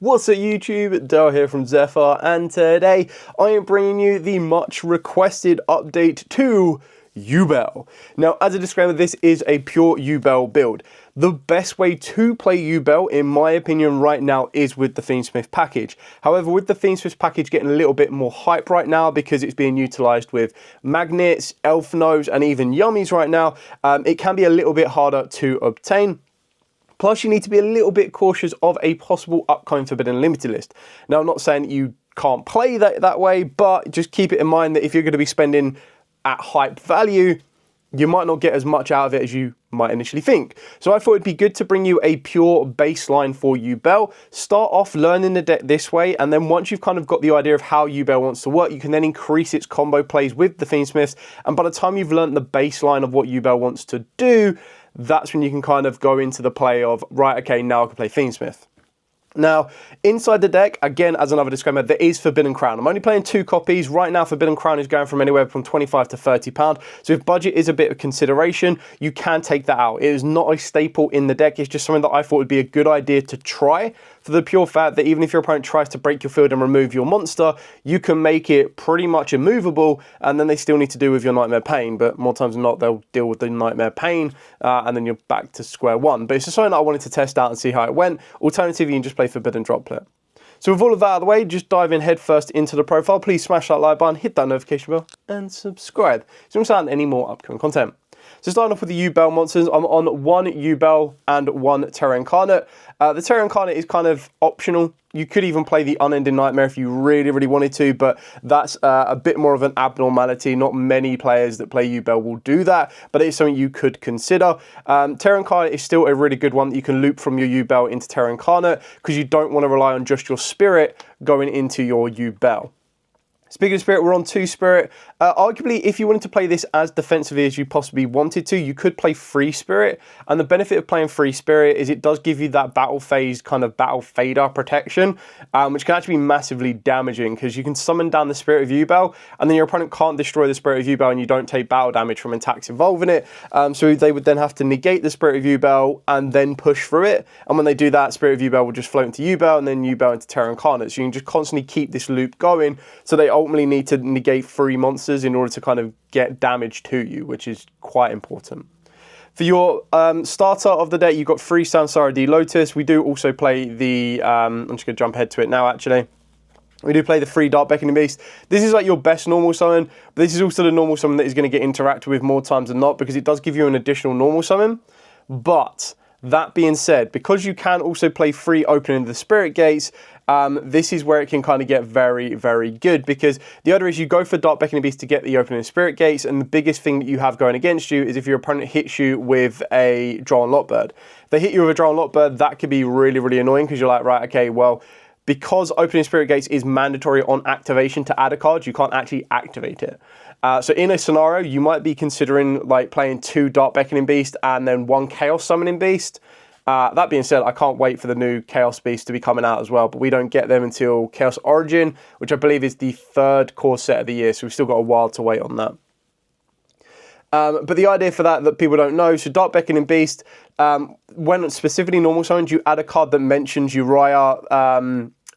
What's up YouTube, Dale here from Zephyr, and today I am bringing you the much requested update to Yubel. Now, as a disclaimer, this is a pure Yubel build. The best way to play Yubel, in my opinion, right now is with the Themesmith package. However, with the Themesmith package getting a little bit more hype right now because it's being utilized with magnets, elf nodes, and even yummies right now, it can be a little bit harder to obtain. Plus, you need to be a little bit cautious of a possible upcoming Forbidden Limited list. Now, I'm not saying that you can't play that way, but just keep it in mind that if you're going to be spending at hype value, you might not get as much out of it as you might initially think. So I thought it'd be good to bring you a pure baseline for Yubel. Start off learning the deck this way, and then once you've kind of got the idea of how Yubel wants to work, you can then increase its combo plays with the Themesmiths, and by the time you've learned the baseline of what Yubel wants to do, that's when you can kind of go into the play of, right, okay, now I can play Themesmith. Now, inside the deck, again, as another disclaimer, there is Forbidden Crown. I'm only playing 2 copies. Right now, Forbidden Crown is going from anywhere from £25 to £30. So if budget is a bit of consideration, you can take that out. It is not a staple in the deck. It's just something that I thought would be a good idea to try, for the pure fact that even if your opponent tries to break your field and remove your monster, you can make it pretty much immovable, and then they still need to deal with your Nightmare Pain. But more times than not, they'll deal with the Nightmare Pain, and then you're back to square one. But it's just something that I wanted to test out and see how it went. Alternatively, you can just play Forbidden Droplet. So with all of that out of the way, just dive in head first into the profile. Please smash that like button, hit that notification bell, and subscribe so you don't miss any more upcoming content. So starting off with the Yubel monsters, I'm on 1 Yubel and 1 Terra Incarnate. The Terra Incarnate is kind of optional. You could even play the Unending Nightmare if you really wanted to, but that's a bit more of an abnormality. Not many players that play Yubel will do that, but it is something you could consider. Terra Incarnate is still a really good one that you can loop from your Yubel into Terra Incarnate, because you don't want to rely on just your Spirit going into your Yubel. Speaking of Spirit, we're on 2 Spirit. Arguably, if you wanted to play this as defensively as you possibly wanted to, you could play Free Spirit. And the benefit of playing Free Spirit is it does give you that battle phase kind of battle fader protection, which can actually be massively damaging, because you can summon down the Spirit of Yubel, and then your opponent can't destroy the Spirit of Yubel, and you don't take battle damage from attacks involving it. So they would then have to negate the Spirit of Yubel and then push through it. And when they do that, Spirit of Yubel will just float into Yubel, and then Yubel into Terra Incarnate. So you can just constantly keep this loop going. So they ultimately need to negate 3 monsters in order to kind of get damage to you, which is quite important. For your starter of the deck, you've got 3 Samsara D Lotus. We do also play the, I'm just going to jump ahead to it now actually. We do play the 3 Dark Beckoning Beast. This is like your best normal summon, but this is also the normal summon that is going to get interacted with more times than not, because it does give you an additional normal summon. But that being said, because you can also play free opening the Spirit Gates, this is where it can kind of get very good, because the other is you go for Dark Beckoning Beast to get the opening Spirit Gates, and the biggest thing that you have going against you is if your opponent hits you with a Draw and Lock Bird. If they hit you with a Draw and Lock Bird, that could be really annoying, because you're like, right, okay, well, because opening Spirit Gates is mandatory on activation to add a card, you can't actually activate it. So in a scenario, you might be considering like playing 2 Dark Beckoning Beast and then 1 Chaos Summoning Beast. That being said, I can't wait for the new Chaos Beast to be coming out as well, but we don't get them until Chaos Origin, which I believe is the 3rd core set of the year, so we've still got a while to wait on that. But the idea for that people don't know, so Dark Beckoning Beast, when specifically normal summoned, you add a card that mentions Uriah,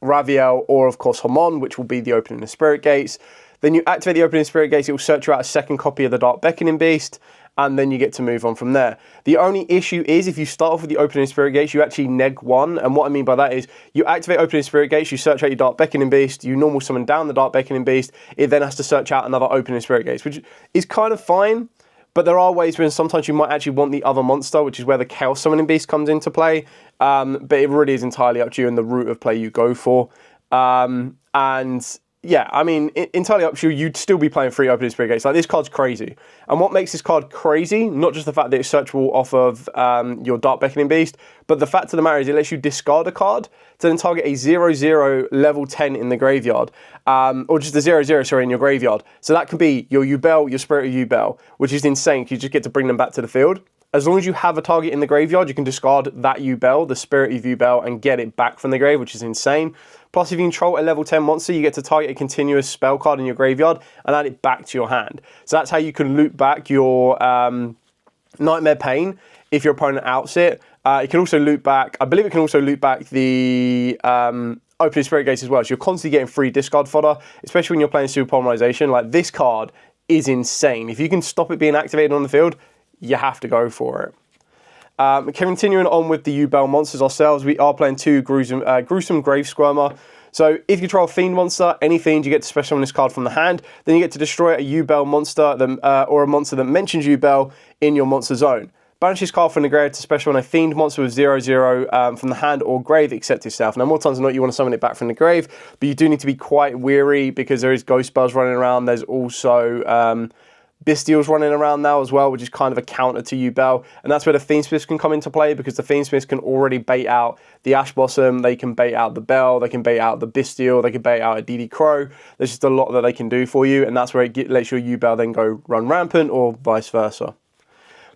Raviel, or of course Hamon, which will be the opening of Spirit Gates. Then you activate the opening Spirit Gates, it will search you out a 2nd copy of the Dark Beckoning Beast, and then you get to move on from there. The only issue is if you start off with the opening Spirit Gates, you actually neg 1, and what I mean by that is you activate opening Spirit Gates, you search out your Dark Beckoning Beast, you normal summon down the Dark Beckoning Beast, it then has to search out another opening Spirit Gates, which is kind of fine, but there are ways when sometimes you might actually want the other monster, which is where the Chaos Summoning Beast comes into play, but it really is entirely up to you and the route of play you go for. And yeah, I mean, entirely up to you. You'd still be playing free opening Spirit Gates. Like, this card's crazy. And what makes this card crazy, not just the fact that it's searchable off of your Dark Beckoning Beast, but the fact of the matter is it lets you discard a card to then target a 0/0 level 10 in the graveyard. Or just a 0/0, sorry, in your graveyard. So that can be your Yubel, your Spirit of Yubel, which is insane, because you just get to bring them back to the field. As long as you have a target in the graveyard, you can discard that Yubel, the Spirit of Yubel, and get it back from the grave, which is insane. Plus, if you control a level 10 monster, you get to target a continuous spell card in your graveyard and add it back to your hand. So that's how you can loop back your Nightmare Pain if your opponent outs it, It can also loot back, I believe it can also loot back the Opening Spirit Gates as well. So you're constantly getting free discard fodder, especially when you're playing Super Polymerization. Like, this card is insane. If you can stop it being activated on the field, you have to go for it. Continuing on with the Yubel monsters ourselves, we are playing 2 Gruesome Grave Squirmer. So if you control a Fiend monster, any Fiend, you get to special summon this card from the hand. Then you get to destroy a Yubel monster or a monster that mentions Yubel in your monster zone. Banish this card from the grave to special summon a Fiend monster with 0/0 from the hand or grave, except itself. Now, more times than not, you want to summon it back from the grave, but you do need to be quite wary because there is Ghost Spells running around. There's also Bestials running around now as well, which is kind of a counter to Yubel, and that's where the Fiendsmiths can come into play, because the Fiendsmiths can already bait out the Ash Blossom, they can bait out the Bell, they can bait out the Bestial, they can bait out a DD Crow. There's just a lot that they can do for you, and that's where it lets your Yubel then go run rampant, or vice versa.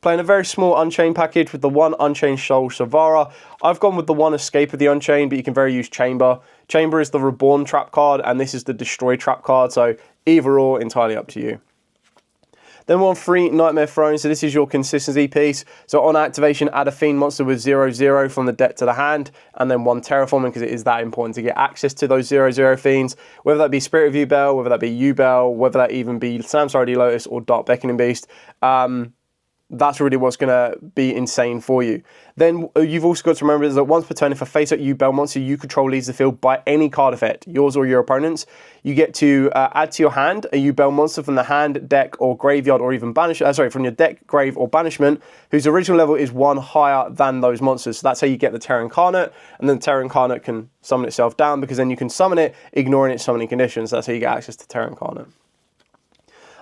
Playing a very small Unchained package with the 1 Unchained Soul Savara. I've gone with the 1 Escape of the Unchained, but you can very use Chamber. Chamber is the Reborn trap card, and this is the Destroy trap card, so either or, entirely up to you. Then we're on 3 Nightmare Throne, so this is your consistency piece. So on activation, add a Fiend monster with 0/0 from the deck to the hand, and then 1 Terraforming, because it is that important to get access to those 0/0 Fiends, whether that be Spirit of Yubel, whether that be Yubel, whether that even be Samsara D Lotus or Dark Beckoning Beast. That's really what's going to be insane for you. Then you've also got to remember is that once per turn, if a face-up Yubel monster you control leaves the field by any card effect, yours or your opponent's, you get to add to your hand a Yubel monster from the hand, deck, or graveyard, or even banish. From your deck, grave, or banishment, whose original level is 1 higher than those monsters. So that's how you get the Terra Incarnate, and then Terra Incarnate can summon itself down, because then you can summon it, ignoring its summoning conditions. That's how you get access to Terra Incarnate.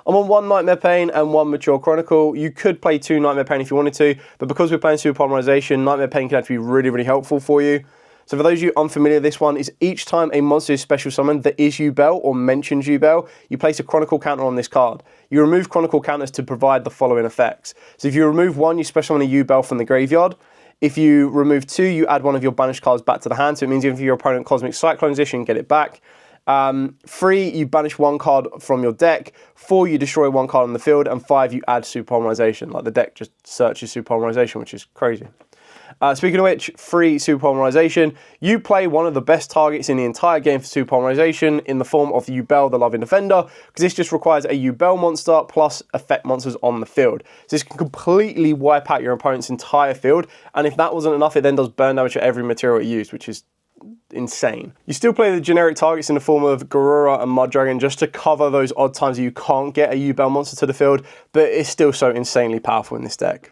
I'm on 1 Nightmare Pain and 1 Mature Chronicle. You could play 2 Nightmare Pain if you wanted to, but because we're playing Super Polymerization, Nightmare Pain can actually be really, really helpful for you. So for those of you unfamiliar, this one is each time a monster is special summoned that is Yubel or mentions Yubel, you place a Chronicle counter on this card. You remove Chronicle counters to provide the following effects. So if you remove 1, you special summon a Yubel from the graveyard. If you remove 2, you add 1 of your banished cards back to the hand, so it means if your opponent Cosmic Cyclones this, you can get it back. 3, you banish 1 card from your deck. 4, you destroy 1 card on the field. And 5, you add Super Polymerization. Like, the deck just searches Super Polymerization, which is crazy. Speaking of which, 3 Super Polymerization. You play one of the best targets in the entire game for Super Polymerization in the form of Yubel, the Loving Defender, because this just requires a Yubel monster plus effect monsters on the field. So this can completely wipe out your opponent's entire field, and if that wasn't enough, it then does burn damage to every material it used, which is insane. You still play the generic targets in the form of Garura and Mud Dragon just to cover those odd times that you can't get a Yubel monster to the field, but it's still so insanely powerful in this deck.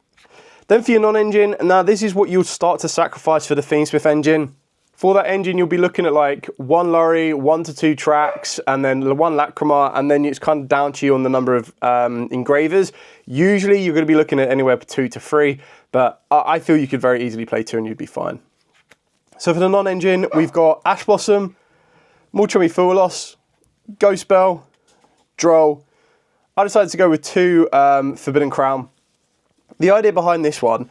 Then for your non-engine, now this is what you'll start to sacrifice for the Fiendsmith engine. For that engine, you'll be looking at like 1 Lurry, 1 to 2 Tracks, and then 1 Lacrima, and then it's kind of down to you on the number of engravers. Usually you're going to be looking at anywhere from 2 to 3, but I feel you could very easily play 2 and you'd be fine. So for the non-engine, we've got Ash Blossom, Mulchummy Foolos, Ghost Bell, Droll. I decided to go with 2 Forbidden Crown. The idea behind this one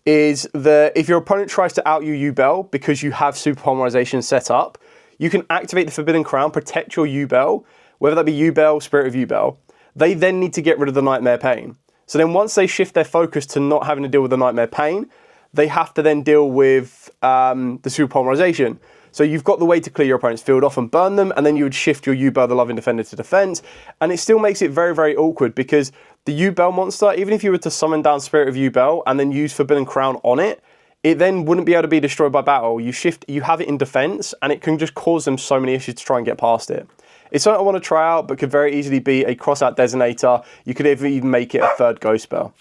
is that if your opponent tries to out you Yubel because you have Super Polymerization set up, you can activate the Forbidden Crown, protect your Yubel, whether that be Yubel, Spirit of Yubel. They then need to get rid of the Nightmare Pain. So then once they shift their focus to not having to deal with the Nightmare Pain, they have to then deal with the Super Polymerization. So you've got the way to clear your opponent's field off and burn them, and then you would shift your Yubel, the Loving Defender, to defense. And it still makes it very, very awkward because the Yubel monster, even if you were to summon down Spirit of Yubel and then use Forbidden Crown on it, it then wouldn't be able to be destroyed by battle. You have it in defense, and it can just cause them so many issues to try and get past it. It's something I want to try out, but could very easily be a cross-out Designator. You could even make it a 3rd Ghost Spell.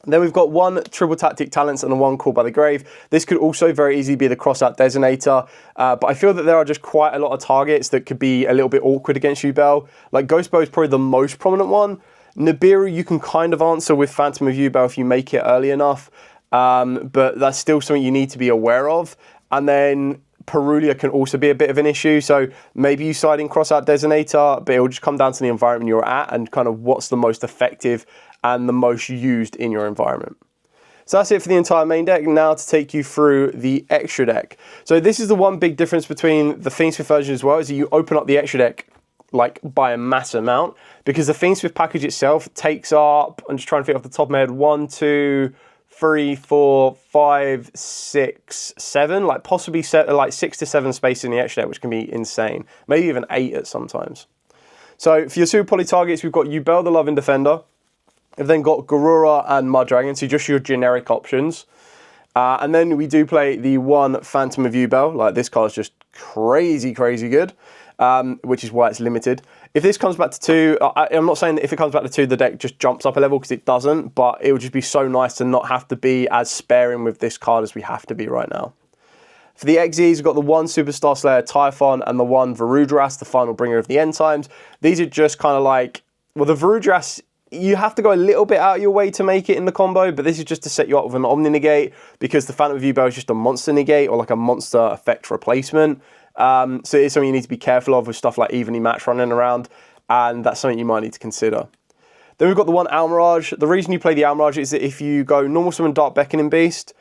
Then we've got 1 Triple Tactic Talents and 1 Call by the Grave. This could also very easily be the cross-out Designator, but I feel that there are just quite a lot of targets that could be a little bit awkward against Yubel. Like Ghost Bow is probably the most prominent one. Nibiru you can kind of answer with Phantom of Yubel if you make it early enough, but that's still something you need to be aware of. And then Perulia can also be a bit of an issue, so maybe you side in cross-out Designator, but it will just come down to the environment you're at and kind of what's the most effective and the most used in your environment. So that's it for the entire main deck. Now to take you through the extra deck. So this is the one big difference between the Fiendsmith version as well, is that you open up the extra deck like by a massive amount, because the Fiendsmith package itself takes up, I'm just trying to think off the top of my head, 1, 2, 3, 4, 5, 6, 7, like possibly like 6 to 7 spaces in the extra deck, which can be insane. Maybe even 8 at sometimes. So for your super poly targets, we've got Yubel, the Loving Defender. We've then got Garura and Mud Dragon, so just your generic options. And then we do play the one Phantom of Yubel. Like, this card's just crazy, crazy good, which is why it's limited. If this comes back to 2, I'm not saying that if it comes back to 2, the deck just jumps up a level, because it doesn't, but it would just be so nice to not have to be as sparing with this card as we have to be right now. For the XEs, we've got the one Superstar Slayer Typhon and the one Varudras, the final bringer of the end times. These are just kind of like, well, the Varudras, you have to go a little bit out of your way to make it in the combo, but this is just to set you up with an Omni Negate, because the Phantom of Yubel is just a monster negate or like a monster effect replacement. So it's something you need to be careful of with stuff like Evenly Match running around, and that's something you might need to consider. Then we've got the one Almirage. The reason you play the Almirage is that if you go normal summon Dark Beckoning Beast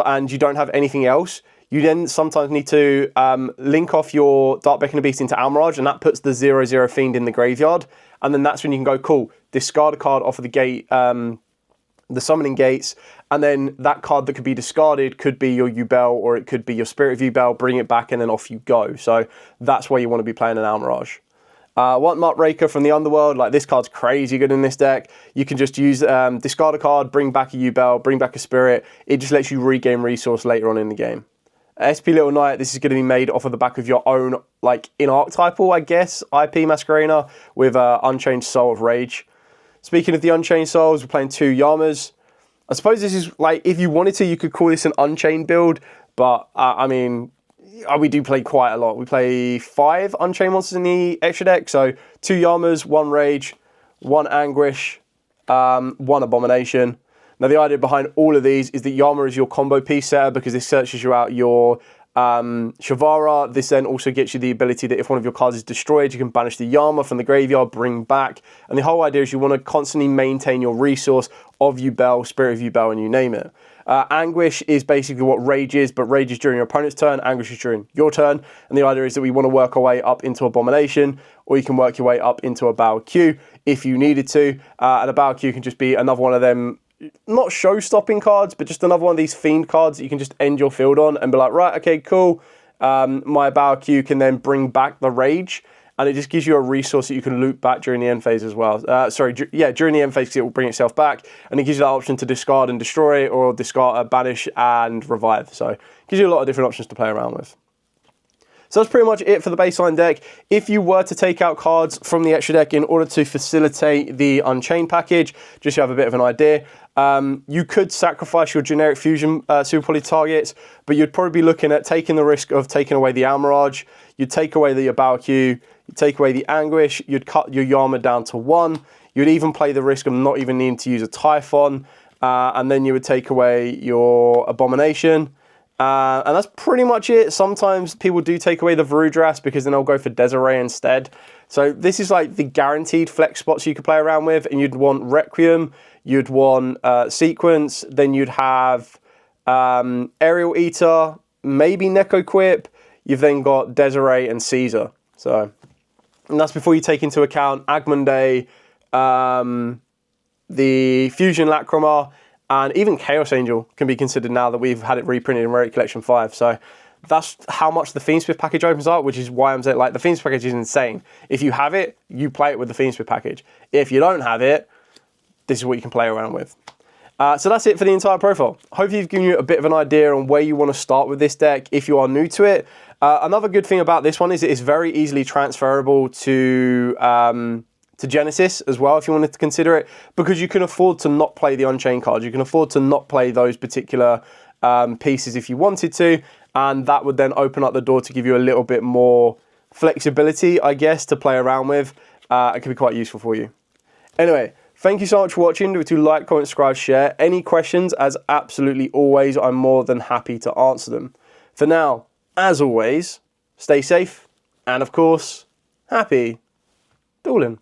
and you don't have anything else, you then sometimes need to link off your Dark Beckoning Beast into Almirage, and that puts the 0/0 Fiend in the graveyard. And then that's when you can go, cool, discard a card off of the gate, the summoning gates, and then that card that could be discarded could be your Yubel, or it could be your Spirit of Yubel, bring it back, and then off you go. So that's why you want to be playing an Almirage. One Muckraker from the Underworld, like, this card's crazy good in this deck. You can just use, discard a card, bring back a Yubel, bring back a Spirit. It just lets you regain resource later on in the game. SP Little Knight, this is going to be made off of the back of your own, like, in-archetypal, I guess, IP Masquerena with Unchained Soul of Rage. Speaking of the Unchained Souls, we're playing 2 Yamas. I suppose this is, like, if you wanted to, you could call this an Unchained build, but, I mean, we do play quite a lot. We play 5 Unchained monsters in the extra deck, so 2 Yamas, 1 Rage, 1 Anguish, 1 Abomination. Now, the idea behind all of these is that Yama is your combo piece setter, because this searches you out your Shavara. This then also gets you the ability that if one of your cards is destroyed, you can banish the Yama from the graveyard, bring back. And the whole idea is you want to constantly maintain your resource of Yubel, Spirit of Yubel, and you name it. Anguish is basically what Rage is, but Rage is during your opponent's turn, Anguish is during your turn. And the idea is that we want to work our way up into Abomination, or you can work your way up into a Bao Q if you needed to. And a Bao Q can just be another one of them, not show-stopping cards, but just another one of these Fiend cards that you can just end your field on and be like, right, okay, cool. My Bao Q can then bring back the Rage, and it just gives you a resource that you can loop back during the end phase as well. During the end phase, because it will bring itself back, and it gives you that option to discard and destroy, or discard, banish, and revive. So it gives you a lot of different options to play around with. So that's pretty much it for the baseline deck. If you were to take out cards from the extra deck in order to facilitate the Unchained package, just so you have a bit of an idea, you could sacrifice your generic fusion super poly targets, but you'd probably be looking at taking the risk of taking away the Almirage. You'd take away the Bao Q, you'd take away the Anguish, you'd cut your Yama down to 1. You'd even play the risk of not even needing to use a Typhon, and then you would take away your Abomination. And that's pretty much it. Sometimes people do take away the Varudras, because then they'll go for Desiree instead. So this is like the guaranteed flex spots you could play around with, and you'd want Requiem, you'd want Sequence, then you'd have Aerial Eater, maybe Neko Quip. You've then got Desiree and Caesar. So, and that's before you take into account Agmonde, the Fusion Lacrima, and even Chaos Angel can be considered now that we've had it reprinted in Rarity Collection 5. So that's how much the Fiendspiff package opens up, which is why I'm saying, like, the Fiendspiff package is insane. If you have it, you play it with the Fiendspiff package. If you don't have it, this is what you can play around with. So that's it for the entire profile. Hopefully you've given you a bit of an idea on where you want to start with this deck if you are new to it. Another good thing about this one is it's very easily transferable to Genesis as well, if you wanted to consider it, because you can afford to not play the Unchained cards. You can afford to not play those particular pieces if you wanted to, and that would then open up the door to give you a little bit more flexibility, I guess, to play around with. It can be quite useful for you. Anyway, thank you so much for watching. Do like, comment, subscribe, share. Any questions, as absolutely always, I'm more than happy to answer them. For now, as always, stay safe, and of course, happy dueling.